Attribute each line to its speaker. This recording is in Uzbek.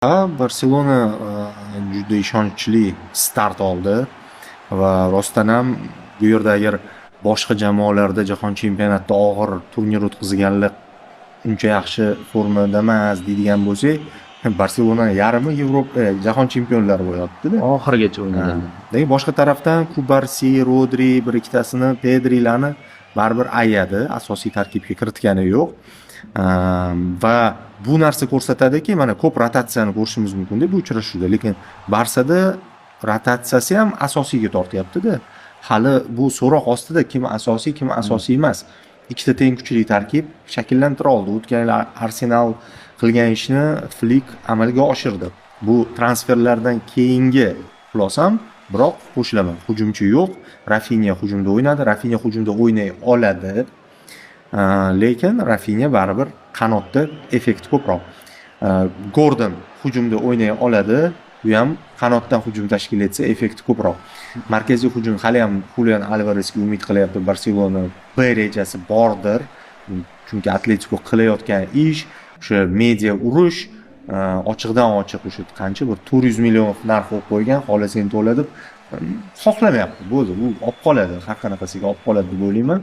Speaker 1: Barselona juda ishonchli start oldi va rostdan ham bu yerda agar boshqa jamoalarda jahon chempionatida og'ir turnir o'tkazganlar uncha yaxshi formada emas deydigan bo'lsak, Barselona yarmi Yevropa jahon chempionlari bo'lyapti-da.
Speaker 2: Oxirigacha o'ynagan.
Speaker 1: Lekin boshqa tarafdan Kubarsi, Rodri bir ikkitasini, Pedrilarni baribir ayadi, asosiy tarkibga kiritgani yo'q. Va bu narsa ko'rsatadiki, mana ko'p rotatsiyani ko'rishimiz mumkin bu uchrashuvda, lekin Barsada rotatsiyasi ham asosiyga tortyapti-da. Hali bu so'roq ostida kim asosiy, kim asosiy emas. Ikkita teng kuchli tarkib shakllantira oldi. O'tgan yil Arsenal qilgan ishni Flick amalga oshirdi. Bu transferlardan keyingi xulosam, biroq qo'shilaman. Hujumchi yo'q, Rafinha hujumda o'ynadi, Rafinha hujumda o'ynay oladi. Lekin Rafinha baribir qanotda effekt ko'proq. Gordon hujumda o'ynay oladi, u ham qanotdan hujum tashkil etsa effekti ko'proq. Markaziy hujum hali ham Julian Alvaresga umid qilyapti Barselona. B rejasi bordir. Chunki Atletico qilayotgan ish o'sha media urush, ochiqdan ochiq o'sha qancha bir 400 million narx qo'yib qo'ygan, xohlasang to'la deb xohlamayapti. Bo'ldi, u olib qoladi, har qanaqasiga olib qoladi deb o'ylayman.